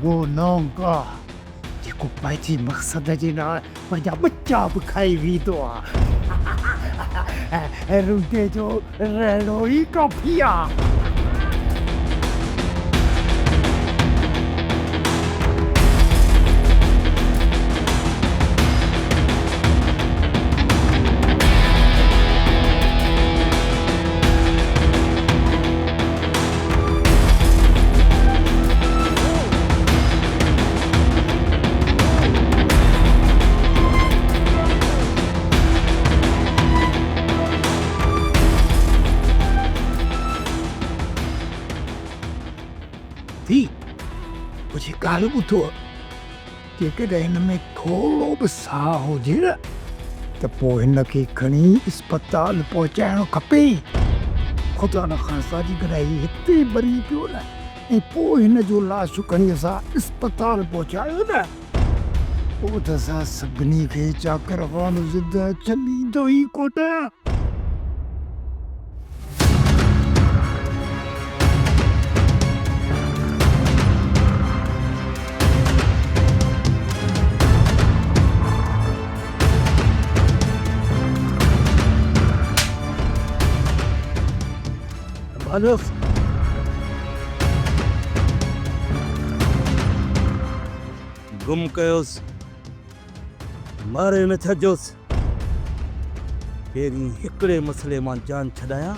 वो नौका जेको पंहिंजी मक़सद जे लाइ पंहिंजा ॿच्चा बि खाई वेंदो आहे। रुंडे जो रहणो ई काफ़ी आहे। थी कुझु ॻाल्हि ॿुधो, जेकॾहिं हिन में थोरो बि साहु हुजे न त पोइ हिनखे खणी अस्पताल पहुचाइणो खपे। ख़ुदा न ख़ास्ता जी कॾहिं हिते मरी पियो न ऐं पोइ हिन जो लाश खणी असां अस्पताल पहुचायो न, पोइ त असां सभिनी खे चाकर ख़ान ज़िंदा छॾींदो ई कोन। मानस गुम कयोसि, मारे न छॾियोसि। पहिरीं हिकिड़े मसइले मां जान छॾायां,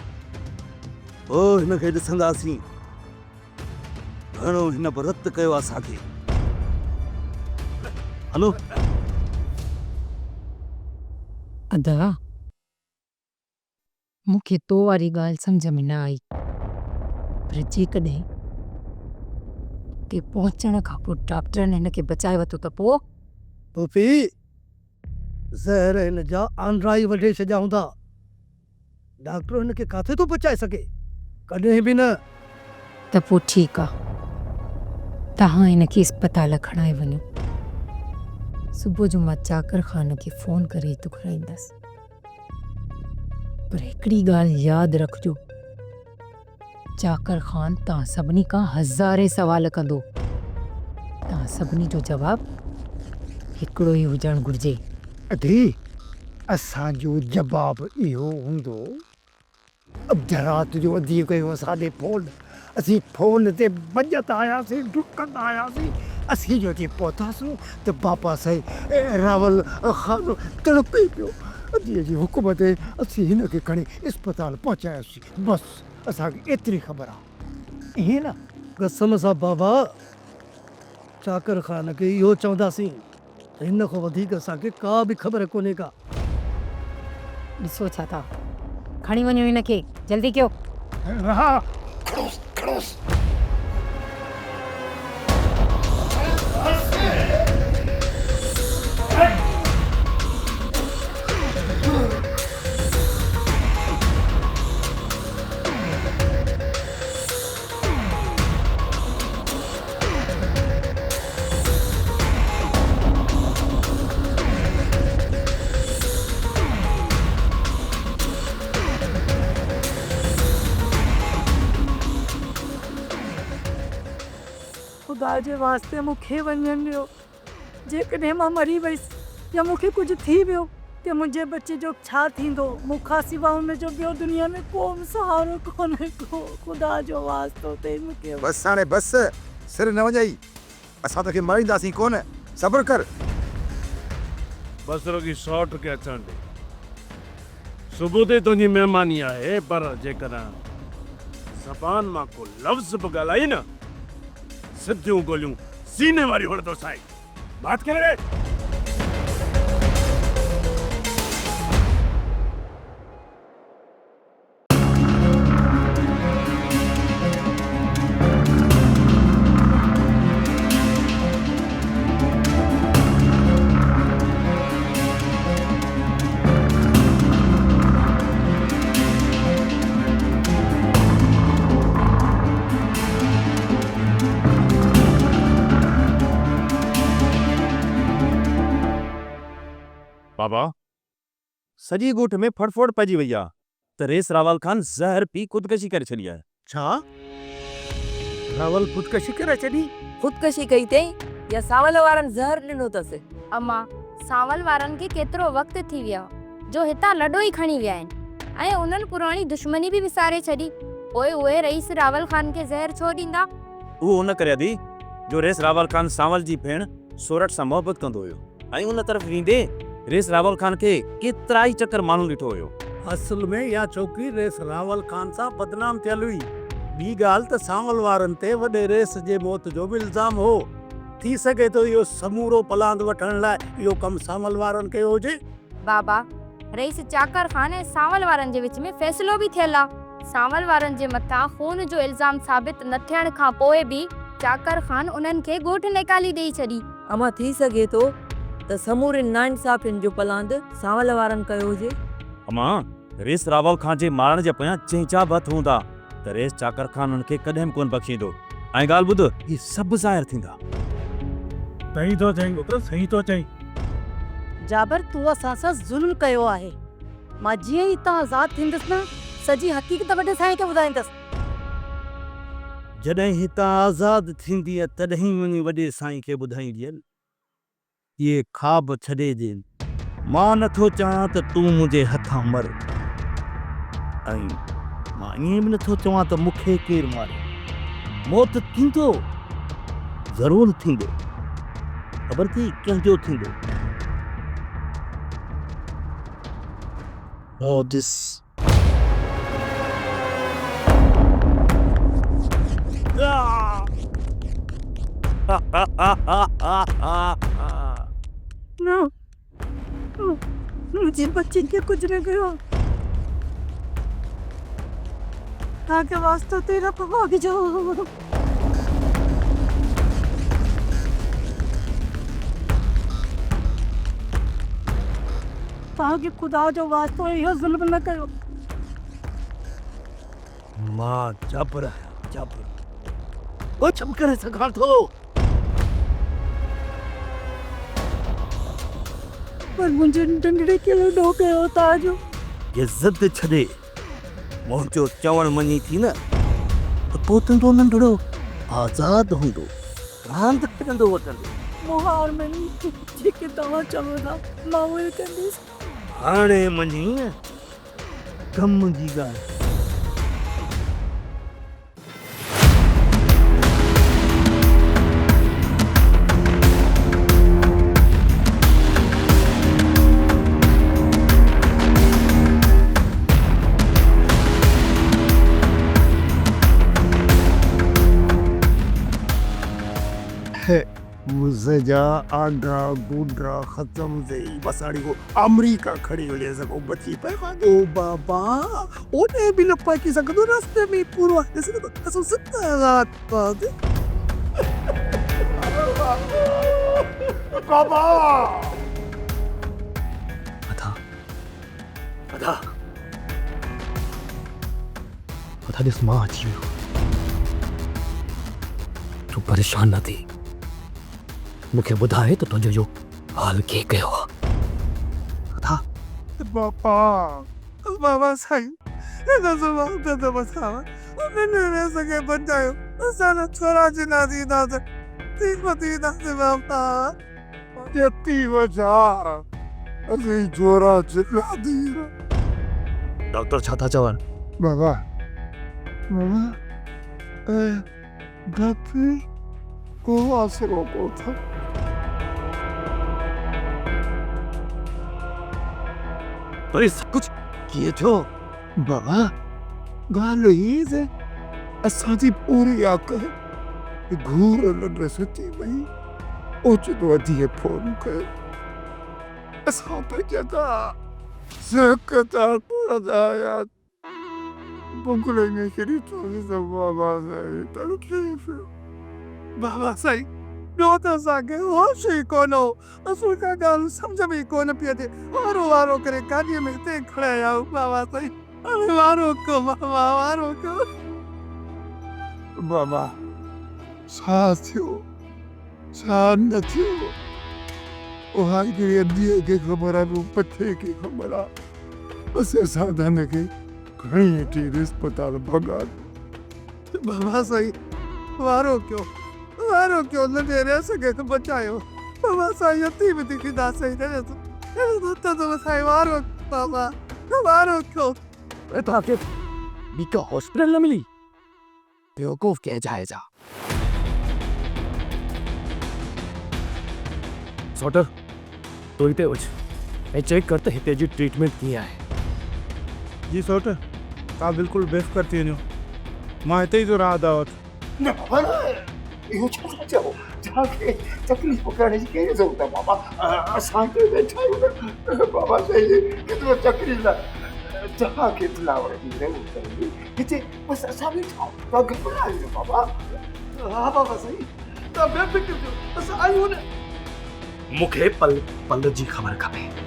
पोइ हिनखे ॾिसंदासीं घणो हिन रत कयो असांखे। हलो अदा, मूंखे तो वारी ॻाल्हि सम्झ में न आई, पर जेकॾहिं के पहुचण खां पोइ डॉक्टरनि हिनखे बचाए वरितो त पोइ पुफी ज़हर हिन जा आंद्रा ई वढे छॾिया हूंदा। डॉक्टर हिनखे किथे थो बचाए सघे, कॾहिं बि न। त पोइ ठीकु आहे, तव्हां हिनखे अस्पताल खणाए वञो। सुबुह जो मां चाकर ख़ान खे फ़ोन करे थो खणाईंदसि, पर हिकिड़ी ॻाल्हि यादि रखिजो, चाकर ख़ान तव्हां सभिनी खां हज़ारे सवाल कंदो। तव्हां सभिनी जो जवाबु हिकिड़ो ई हुजणु घुरिजे। अधी असांजो जवाबु इहो हूंदो, अध राति जो अधी कयो असांजे फ़ोन, असीं फ़ोन ते भॼंदा आयासीं, डुकंदा आयासीं। असीं जो हिते पहुतासीं त बाबा साईं रावल ख़ान तड़पे पियो। अधीअ जी हुकुम ते असीं हिनखे खणी अस्पताल पहुचायोसीं। बसि असांखे एतिरी ख़बर आहे। ईअं न कसम सां बाबा, चाकर ख़ान खे इहो चवंदासीं त हिन खां वधीक असांखे का बि ख़बर कोन्हे का। ॾिसो छा था, खणी वञो हिनखे, जल्दी कयो। हा खड़ोस खड़ोस। खुदा जे वास्ते मूंखे वञण ॾियो। जेकॾहिं मां मरी वयसि या मूंखे कुझु थी वियो त मुंहिंजे बचे जो छा थींदो? मूंखां सवाइ हुनजो ॿियो दुनिया में को बि सहारो कोन्हे को। खुदा जो वास्तो ते मूंखे बस हाणे बस, सिर न वॼाई, असां तोखे मारींदासीं कोन, सब्र कर। बस रुॻी 100 खे अचण ॾे। सुबुह ते तुंहिंजी महिरबानी आहे, पर जेकॾहिं ज़बान मां को लफ़्ज़ बि ॻाल्हाई न, सिधियूं गोलियूं सीने वारी हणंदो साईं। बात करे। बाबा, सॼी ॻोठ में फड़फड़ पइजी वई आहे त रेस रावल ख़ान ज़हर पी ख़ुदकशी करे छॾी आहे। छा? रावल ख़ुदकशी करे छॾी। ख़ुदकशी कई अथई या सावल वारनि ज़हर ॾिनो अथसि। अम्मा सावल वारनि खे केतिरो वक़्तु थी वियो जो हितां लॾो ई खणी विया आहिनि ऐं उन्हनि पुराणी दुश्मनी बि विसारे छॾी। पोइ उहे रईस रावल खान खे ज़हर छो ॾींदा? उहो उन करे दी जो रेस रावल खान सावल जी भेण सोरठ सां मोहबत कंदो हुयो ऐं उन तरफ़ वेंदे रेस रावल खान खे केतिरा ई चक्कर माण्हू ॾिठो हुयो। असल में इहा छोकिरी रेस रावल खान सां बदनाम थियल हुई। ॿी ॻाल्हि त सावल वारनि ते वॾे रेस जे मौत जो बि इल्ज़ाम हो। थी सघे थो इहो समूरो पलांद वठण लाइ इहो कमु सावल वारनि कयो हुजे। बाबा रईस चाकर खान ऐं सावल वारनि जे विच में फ़ैसिलो बि थियल आहे। सावल वारनि जे मथां खून जो इल्ज़ाम साबित न थियण खां पोइ बि चाकर खान उन्हनि खे ॻोठ निकाली ॾेई छॾी। अमा थी सघे थो त समूरे नाइंसाफ़ियुनि जो पलांद सावल वारनि कयो हुजे। अमा रेस रावल खान जे मारण जे पोयां चैंचा बि हथ हूंदा त रेस चाकर खान उन खे कॾहिं कोन बख़्शींदो। ऐं ॻाल्हि ॿुध, ही सभु ज़ाहिर थींदा। सही तो चई पुत्र, सही तो चई। जाबर तूं असां सां ज़ुल्म कयो आहे। मां जीअं ई तव्हां आज़ादु थींदसि न सॼी हक़ीक़त वॾे साईं खे ॿुधाईंदसि। जॾहिं हितां आज़ादु थींदी तॾहिं वञी वॾे साईं खे ॿुधाईंदी। इहे ख़्वाब छॾे ॾे। मां नथो चाहियां त तूं मुंहिंजे हथां मर ऐं मां ईअं बि नथो चवां त मूंखे केरु मारे। मौत थींदो, ज़रूरु थींदो, ख़बर थी कंहिंजो थींदो। All this No. मुझे बच्चे के कुछ न करो। आगे वास्ता तेरा भाग जाओ। आगे खुदा जो वास्ता यह जुल्म न करो। मां जबर है, जबर। वो चमकरे सगार थो। पर मुझे डंडे के लिए डोके होता जो ये जिद छड़े मुंहिंजो चवण मञी थी न त पोइ तुंहिंजो नंढड़ो आज़ाद हूंदो, रांदि खेॾंदो वठंदो। मुहार में जेके तव्हां चवो था मां उहे कंदसि। हाणे मञी कम जी ॻाल्हि। मुझसे जा आगरा गुडरा खत्म से बसाड़ी को अमेरिका खड़ी हो जैसे को बची पे ओ बाबा ओने बि न पाकी सघंदो रस्ते में पूरो ॾिस न असां सिधा रात पाद। बाबा अदा ॾिस मां अची वियो। तूं परेशान न थी, मूंखे ॿुधाए त तुंहिंजो जो हाल के कयो आहे। बाबा बाबा साईं इन ज़बान ते तो बसावा उन्हें ने सके बचायो असां छोरा जिना दीदा से ठीक दीदा से बाबा जेती वजा असी छोरा जिना दीदा। डॉक्टर छा था चवनि? बाबा बाबा डॉक्टर को आसरो को था पर सब कुछ किए छो? बाबा गाल ही से असांजी पूरी आक घूर लड़ सची वई ओचित वधी फोन कयो असां पे जगा सकता पड़ाया बुगले में करी तो बाबा साईं तकलीफ बाबा साईं ॿियो त असांखे होश ई कोन हो। असूं का ॻाल्हि सम्झ में ई कोन पई अचे। वारो वारो करे गाॾीअ में हिते खड़ा आहियूं बाबा साईं। अरे वारो को बाबा वारो को बाबा छा थियो छा न थियो उहा हिकिड़ी अधीअ खे ख़बर आहे पथे खे ख़बर आहे। बसि असां त हिनखे खणी अची अस्पताल भॻा। बाबा साईं वारो क्यों लडेरे सके तो बचायो बाबा साईं यतीम दिखी दा सही रे तो साईं वारो बाबा वारो क्यों ताके बीका हॉस्पिटल न मिली बेवकूफ कह जाएगा सॉटर तो इते वच मैं चेक करते हिते जी ट्रीटमेंट किया है जी सोट तव्हां बिल्कुलु बेफ़िक्र थी वञो मां हिते ई थो रहां दावत न बाबा न इहो छा था चओ तव्हांखे तकलीफ़ करण जी कहिड़ी ज़रूरत आहे बाबा असांखे वेठा आहियूं न बाबा सही केतिरो तकलीफ़ आहे तव्हांखे दिलावर जी ज़रूरत आहे हिते बसि असां वेठा आहियूं तव्हां घबरायो न बाबा हा बाबा सही तव्हां बेफ़िक्र थियो असां आहियूं न मूंखे पल पल जी ख़बर खपे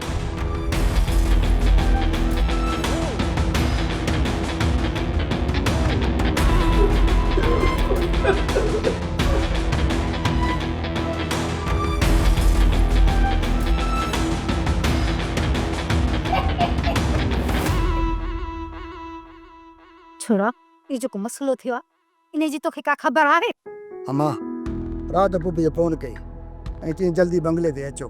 छोड़ा ये जो मसलो थियो आहे इन जी तोखे का ख़बर आहे अम्मा राति पुपी जो फ़ोन कई ऐं चई जल्दी बंगले ते अचो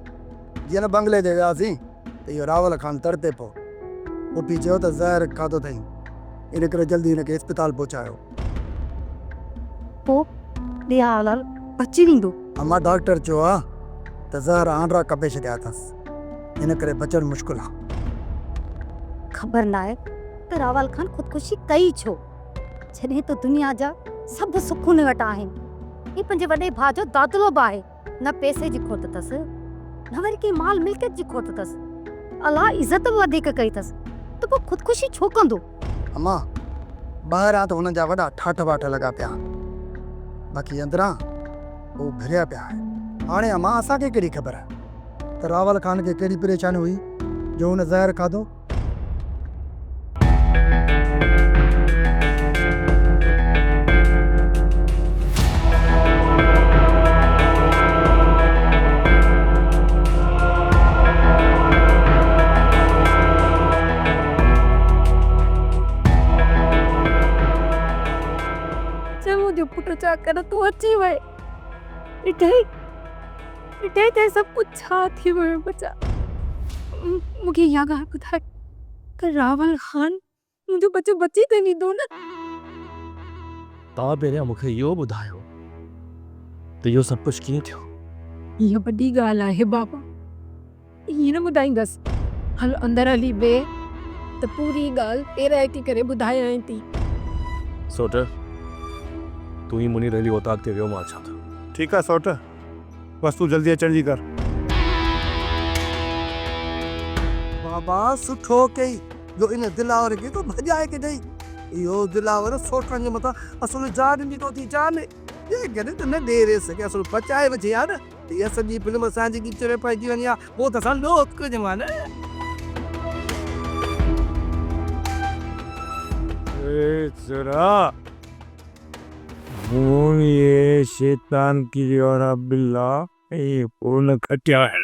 जीअं न बंगले ते वियासीं त इहो रावल खान तरते पियो पुपी चयो त ज़हर खाधो अथई इन करे जल्दी हिनखे इस्पताल पहुचायो पोइ ॾिया हालाल बची वेंदो अम्मा डॉक्टर चयो आहे त ज़हर आंड्रा कपे छॾिया अथसि इन करे बचणु मुश्किल आहे ख़बर न आहे त रावल खान ख़ुदकुशी कई छो जॾहिं त दुनिया जा सभु सुख उन वटि आहिनि ही पंहिंजे वॾे भाउ जो दादलो बि आहे न पैसे जी खोट अथसि न वरी कंहिं माल मिल्कियत जी खोट अथसि अलाह इज़त बि वधीक कई अथसि त पोइ ख़ुदकुशी छो कंदो अम्मा ॿाहिरां त हुन जा वॾा ठाठ वाठ लॻा पिया बाक़ी अंदरां उहो भिरिया पिया हाणे अम्मा असांखे कहिड़ी ख़बर आहे त रावल खान खे कहिड़ी परेशानी हुई जो हुन ज़हर खाधो पुट चाकर तूं अची वई ॾिठई त सभु कुझु छा थी वियो बचा मूंखे इहा ॻाल्हि ॿुधाए त रावल खान मुंहिंजो बच्चो बची त ॾींदो न तव्हां पहिरियां मूंखे इहो ॿुधायो त इहो सभु कुझु कीअं थियो इहा वॾी ॻाल्हि आहे बाबा ईअं न ॿुधाईंदसि हल अंदरि हली ॿिए त पूरी ॻाल्हि पेराइती करे ॿुधायां थी सोटर तू ही मुनी रैली ओताक ते वियो मां अचां थो ठीकु आहे सोट बस तूं जल्दी अचण जी कर बाबा सुठो कई जो इन दिलावर खे तो भॼाए के ॾेई इहो दिलावर सोटनि जे मथां असुल जान ॾिनी थो थी जान ये गॾु त न ॾेई रहे सघे असुल बचाए वठे हा न इहा सॼी फिल्म असांजी गिच में पइजी वञे हा पोइ त असां लोक कजे मां न जरा ये शैतान की जोरा बिल्ला ये पूर्ण खटिया है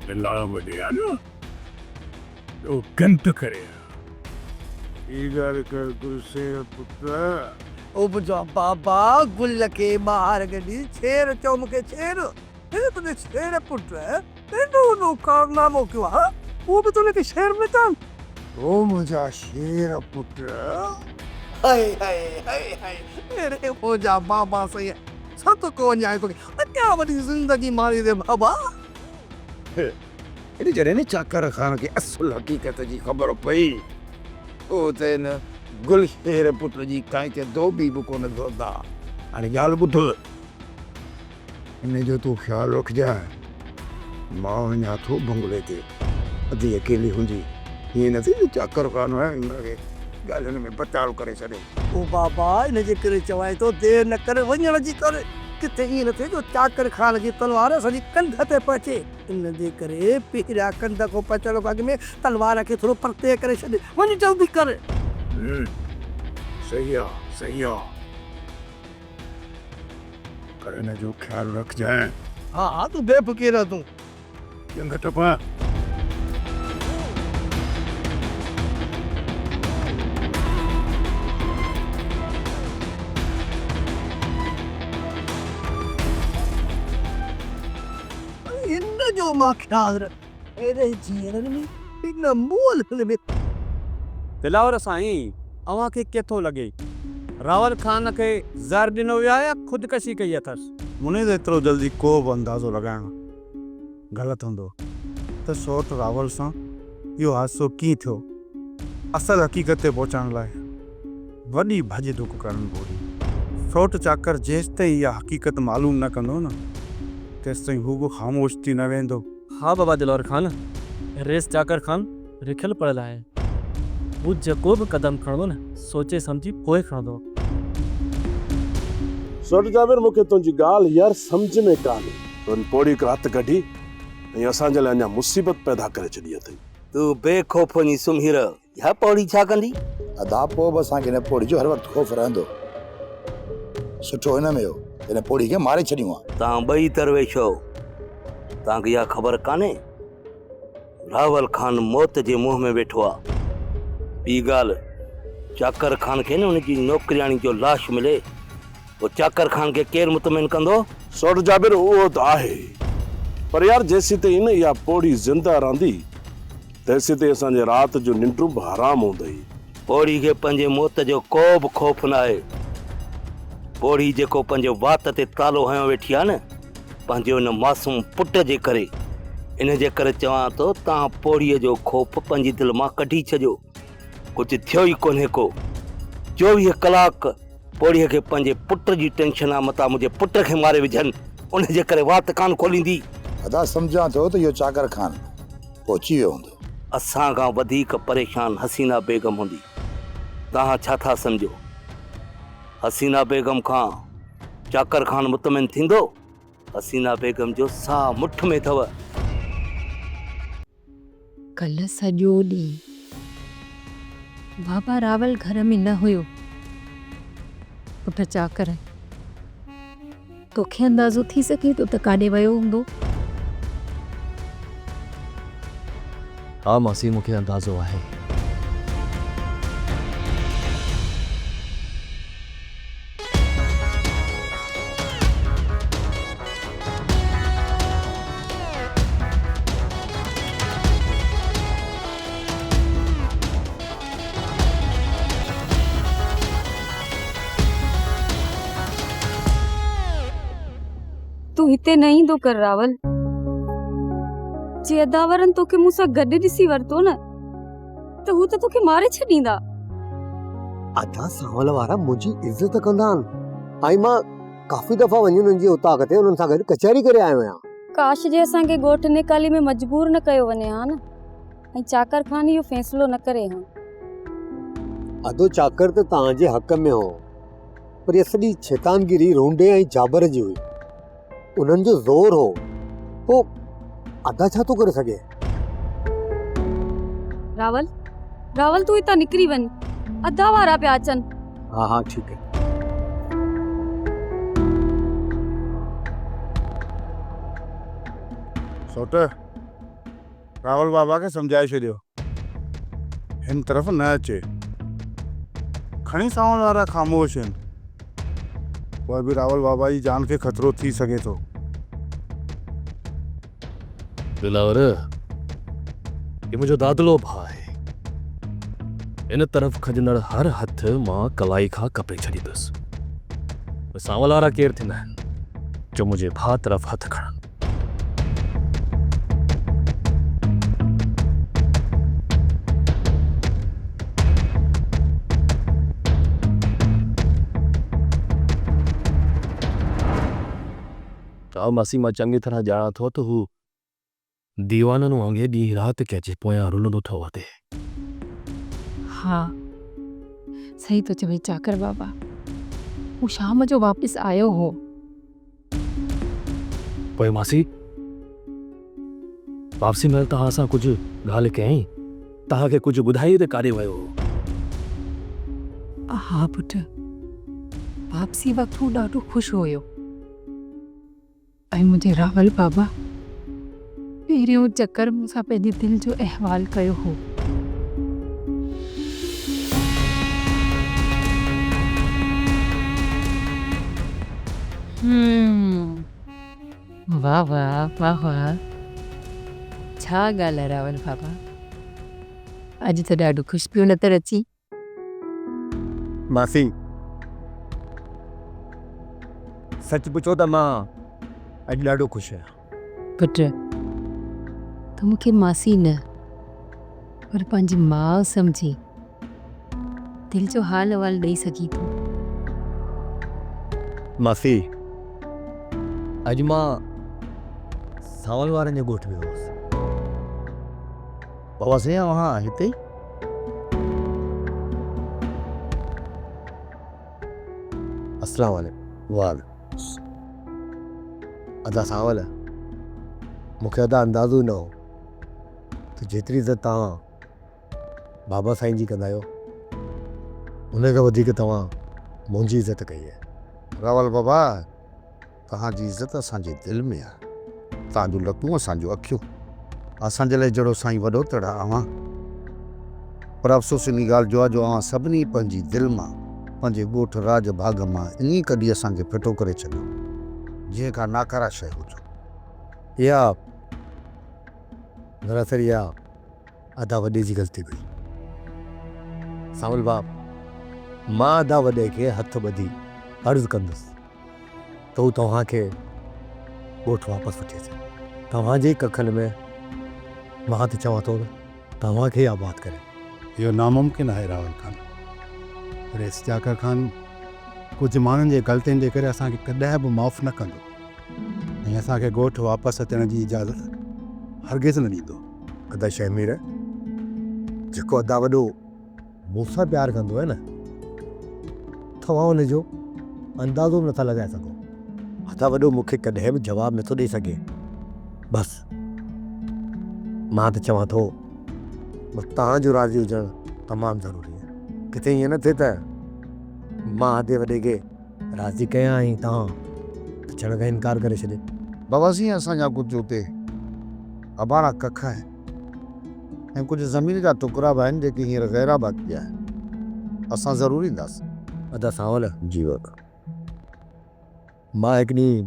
बिल्ला बढ़िया ना तो गंत करे इधर कर दूसरे पुत्र ओ बुझा बाबा गुल के बाहर गडी छेर चो मूंखे छेर हे तुझे छेर पुट एॾो नो कारनामो कयो आहे वो बि तुनखे शहर में अथनि ओ मुंहिंजा शेर पुट हाय हाय हाय हाय अरे हो जा बाबा सही सत को न्याय को क्या बड़ी जिंदगी मारी दे बाबा एडी जरे ने चाकर खान के असुल हकीकत जी खबर पई ओ ते न गुल शेर पुट जी काई के दो बि कोन दोदा हाणे ॻाल्हि ॿुध इन जो तूं ख़्यालु रखजां मां वञा थो बंगले ते अधी अकेली हूंदी हीअं न थी चाकर खान आहे हिनखे ॻाल्हियुनि में बचाव करे छॾे ओ बाबा इन जे करे चवाए थो देरि न करे वञण जी कर किथे ईअं न थिए जो चाकर खान जी तलवार सॼी कंध ते पचे इन जे करे पहिरियां कंध खां पचण खां अॻु में तलवार खे थोरो परते करे छॾे वञ जल्दी कर सही आहे पर इन जो ख्यालु रखजांइ हा तूं बेफ़िकिर रह तूं चंग टपा जो मां ख्याल रख एरे जीवन में इन मोल में दिलावर साईं अवां खे केथो लॻे रावल खान खे ज़हर ॾिनो वियो आहे या ख़ुदकशी कई अथसि? मुने तो एतिरो जल्दी को बि अंदाज़ो लॻाइणु ग़लति हूंदो त सौट रावल सां इहो हादसो कीअं थियो। असल हक़ीक़त ते पहुचण लाइ वॾी भॼ डुक करणु पवंदी। सौट चाकर जेसि ताईं इहा हक़ीक़त मालूम न कंदो न तेसि ताईं हू बि ख़ामोश थी न वेंदो। हाँ बाबा दिलवर खान, रेस चाकर खान रिखियल पड़ियल आहे। हू जेको बि क़दम खणंदो न सोचे सम्झी पोइ खणंदो। सोट जाबिर मूंखे तुंहिंजी ॻाल्हि यार सम्झ में कान्हे। तुन पोड़ी रात कढी ऐं असांजे लाइ अञा मुसीबत पैदा करे छॾी अथई। तूं बेखौफ़ वञी सुम्ही रह, या पौड़ी छा कंदी? अदा पोइ बि असांखे हिन पोड़ी जो हर वक़्तु ख़ौफ़ रहंदो। सुठो हिन में हो हिन पोड़ी खे मारे छॾियूं आहे। तव्हां ॿई दरवेश हो, तव्हांखे इहा ख़बर कान्हे रावल खान मौत जे मुंहं में वेठो आहे। ॿी ॻाल्हि, चाकर खान खे न हुनजी नौकरियाणी जो लाश मिले पोइ चाकर खान खे केरु मुतमिन कंदो? सोट जाबिर उहो त आहे, पर यार जेसी ताईं न इहा पोड़ी ज़िंदा रहंदी तेसी ताईं असांजे राति जो निंड बि हराम हूंदई। पोड़ी खे पंहिंजे मौत जो को बि ख़ौफ़ न आहे। पोड़ी जेको पंहिंजे वात ते तालो हयो वेठी आहे न पंहिंजे हुन मासूम पुट जे करे, इन जे करे चवां थो तव्हां पोड़ीअ जो ख़ौफ़ पंहिंजी दिलि मां कढी छॾियो। कुझु थियो ई कोन्हे को। 24 कलाक पोड़ीअ खे पंहिंजे पुट जी टेंशन आहे मथां मुंहिंजे पुट खे मारे विझनि, उन जे करे वात कान खोलींदी। अदा सम्झां थो त इहो चाकर खान पहुची वियो हूंदो। असां खां वधीक परेशान हसीना बेगम हूंदी। तव्हां छा था सम्झो हसीना बेगम खां चाकर खान मुतमिन थींदो? हसीना बेगम जो साह मुठ में अथव। कल्ह सॼो ॾींहुं बाबा रावल घर में न हुयो। पुट चाकर तोखे अंदाज़ो थी सके तो त काॾे वियो हूंदो? हा मासी, मूंखे अंदाज़ो आहे। तू हिते न ईंदो कर रावल। जे अदावरन तोखे मूंसां गॾु ॾिसी वरितो न त हू त तोखे मारे छॾींदा। अदा सावल वारा मुंहिंजी इज़त कंदा आहिनि ऐं मां काफ़ी दफ़ा वञी उन्हनि जी उताक ते उन्हनि सां गॾु कचहरी करे आयो आहियां। काश जे असांखे ॻोठ निकाली में मजबूर न कयो वञे हा न, ऐं चाकर खान इहो फ़ैसिलो न करे हा। अदो चाकर त तव्हांजे हक़ में हो, पर इहा सॼी शैतानगिरी रोंडे ऐं जाबर जी हुई। उन्हनि जो ज़ोर हो, पोइ अदा छा थो करे सघे? रावल, रावल तू हितां निकिरी वञ, अदा वारा पिया अचनि। हाँ हाँ ठीक है। सोट रावल बाबा खे सम्झाए छॾियो हिन तरफ़ न अचे। खणी सावल वारा ख़ामोश आहिनि, पोइ बि रावल बाबा जी जान खे ख़तरो थी सघे थो। दिलावर, ये मुंहिंजो दादलो भाउ आहे। इन तरफ़ खजंदड़ हर हथ मां कलाई खां कपे छॾींदुसि। सावल वारा केरु थींदा आहिनि जो मुंहिंजे भाउ तरफ़ हथ खणनि। हा मासी, मां चङी तरह ॼाणां थो त हू दीवाननि वांगुरु ॾींहुं राति कंहिंजे पोयां रुलंदो थो वधे। हाँ सही तो चवे चाकर बाबा। हू शाम जो वापसि आयो हो। पोइ मासी वापसी महिल तव्हां सां कुझु ॻाल्हि कयईं? तव्हांखे कुझु ॿुधाई त काॾे वियो हो? हा पुट, वापसी वक़्तु हू ॾाढो ख़ुशि हुयो ऐं मुंहिंजे रावल बाबा पहिरियों चकर मूंसां पंहिंजी दिलि जो अहवाल कयो हो। वाह वाह वाह वाह, छा ॻाल्हि आहे रावल बाबा, अॼु त ॾाढो ख़ुशि पियो नज़र अची। मासी सच पुछो त मां अॼु ॾाढो ख़ुशि आहियां। पुट, तूं मूंखे मासी न पर पंहिंजी माउ सम्झी दिलि जो हाल अहवाल ॾेई सघी थो। मासी अॼु मां सावल वारनि जे ॻोठ वियो हुउसि। बाबा साईं वहाँ हिते ही? अस्सलाम वालेकुम। वाल अदा सावल मूंखे अदा अंदाज़ो न हो त जेतिरी इज़त तव्हां बाबा साईं जी कंदा आहियो उन खां वधीक तव्हां मुंहिंजी इज़त कई आहे। रावल बाबा तव्हांजी इज़त असांजे दिलि में आहे। तव्हांजो लतूं असांजो अखियूं असांजे लाइ जहिड़ो साईं वॾो तड़ा अवां। पर अफ़सोस इन ॻाल्हि जो आहे जो अवां सभिनी पंहिंजी दिलि मां पंहिंजे ॻोठ राज भाग मां इन कॾहिं असांखे फिटो करे छॾियो जीअं का नाकारा शइ हुजो। इहा दरअसल इहा अदा वॾे जी ग़लती हुई। सावल बाप मां अदा वॾे खे हथ ॿधी अर्ज़ु कंदुसि त हू तव्हांखे ॻोठ वापसि वठी अचे। तव्हांजे कखनि में मां त चवां थो तव्हांखे आबाद करे। इहो नामुमकिन आहे रावल खान। रेस जाकर खान कुझु माण्हुनि जे ग़लतियुनि जे करे असांखे कॾहिं बि माफ़ु न कंदो ऐं असांखे ॻोठ वापसि अचण जी इजाज़त हरगिज़ न ॾींदो। अदा शहमीर जेको अदा वॾो मूंसां प्यारु कंदो आहे न तव्हां हुनजो अंदाज़ो बि नथा लॻाए सघो। अदा वॾो मूंखे कॾहिं बि जवाबु नथो ॾेई सघे। बसि मां त चवां थो बसि तव्हांजो राज़ी हुजणु तमामु ज़रूरी आहे। किथे ईअं न थिए त मां अदे वॾे खे राज़ी कयां ऐं तव्हां अचण खां इनकार करे छॾे। बाबा साईं असांजा कुझु हुते अबाड़ा कख आहिनि ऐं कुझु ज़मीन जा टुकड़ा बि आहिनि जेके हींअर गैराबादी आहे। असां ज़रूरु ईंदासीं। अदा सावल जी बाबा मां हिकु ॾींहुं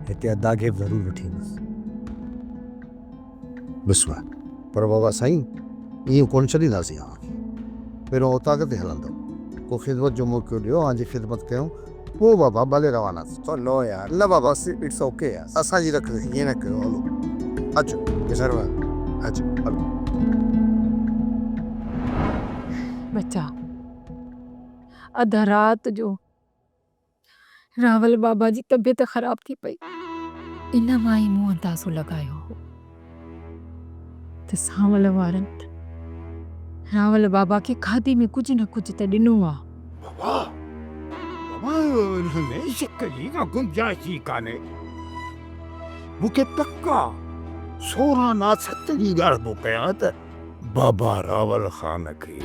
हिते अदा खे ज़रूरु वठी ईंदुसि। बिस्वा पर बाबा साईं ईअं कोन छॾींदासीं। पहिरियों उतां ते हलंदो को ख़िदमत जो मौक़ो ॾियो असांजी ख़िदमत कयूं पोइ बाबा भले रवाना थी। नो यार न बाबा इट्स ओके यार असांजी रख ईअं न कयो। हलो अचो अचो हलो। बच्चा अधा रात जो रावल बाबा जी तबीयत ख़राब थी पई। इन मां ई मूं अंदाज़ो लॻायो हो त सावल वारनि रावल बाबा खे खाधे में कुझु न कुझु त ॾिनो आहे। बाबा बाबा हिनमें शक जी का गुंजाइश ई कान्हे। मूंखे पक्का सोरहं ना सत जी ॻाल्हि थो कयां त बाबा रावल खान खे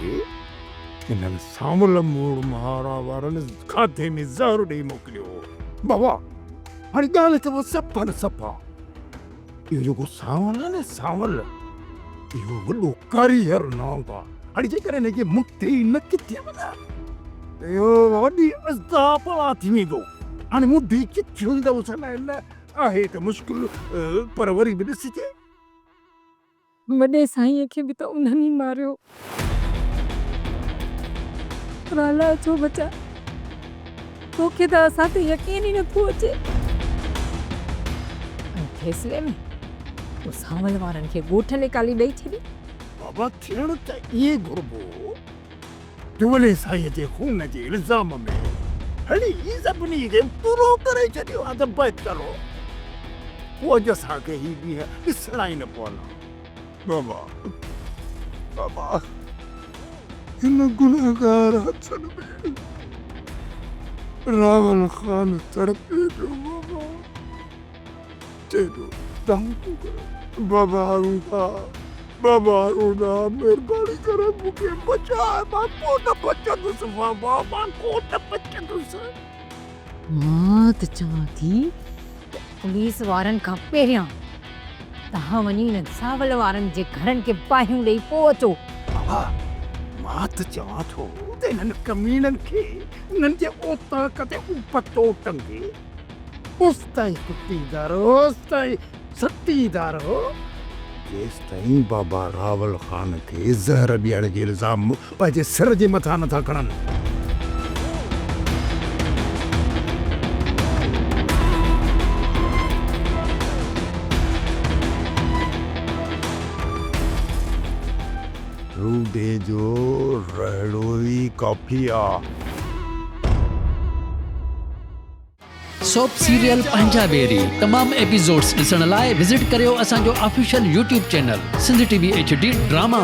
इन्हनि सावल मूड़ महारा वारनि खाधे में ज़हर ॾेई मोकिलियो। बाबा हाणे ॻाल्हि अथव सफ़ा न सफ़ा। इहो जेको सावल आहे न सावल इहो वॾो कारीगर नाम आहे। हाणे जेकर हिनखे मुक्ति न किथे वञा इहो वॾी अज़ाब थी वेंदो। हाणे मुंडी किथे हूंदव न आहे त मुश्किल पर वरी बि ॾिसिजे। वॾे साईंअ खे बि त उन्हनि ई मारियो। पर अलाए छो बचा तोखे त असां ते यकीन ई नथो अचे। ऐं फैसले में तो सावल वारनि खे ॻोठ निकाली ॾेई छॾी। बाबा थियण त इहे घुरिबो दुवले साईं जे खून जे इल्ज़ाम में हली सभिनी खे पूरो करे छॾियो आहे त बहितरो। पोइ अॼु असांखे ही ॾींहं ॾिसणा ई न पवंदा। बाबा बाबा हिन गुनहगार हथनि में रावल खान तड़पे जो बाबा तेरो तंग बाबा रूदा मेहरबानी करे मूंखे बचाए। मां को न बचंदुसि बाबा मां को न बचंदुसि। मां त चवां थी पुलिस वारनि खां पहिरियां तव्हां वञी न सावल वारनि जे घरनि खे पाहियूं ॾेई पोइ अचो। बाबा मां त चवां थो त इन्हनि कमीननि खे इन्हनि जे ओता कते उपतो टंगे उस ताईं कुटींदड़ उस ताईं सत्तीदार हो जेस ताईं बाबा रावल खान खे ज़हर ॾियण जे इल्ज़ाम पंहिंजे सिर जे मथां नथा खणनि। रूडे जो रहिड़ो ई काफ़ी आहे। सोप सीरियल पंजाबेरी तमाम एपिसोड्स ॾिसण लाइ विज़िट करियो असांजो official YouTube channel Sindh TV HD drama.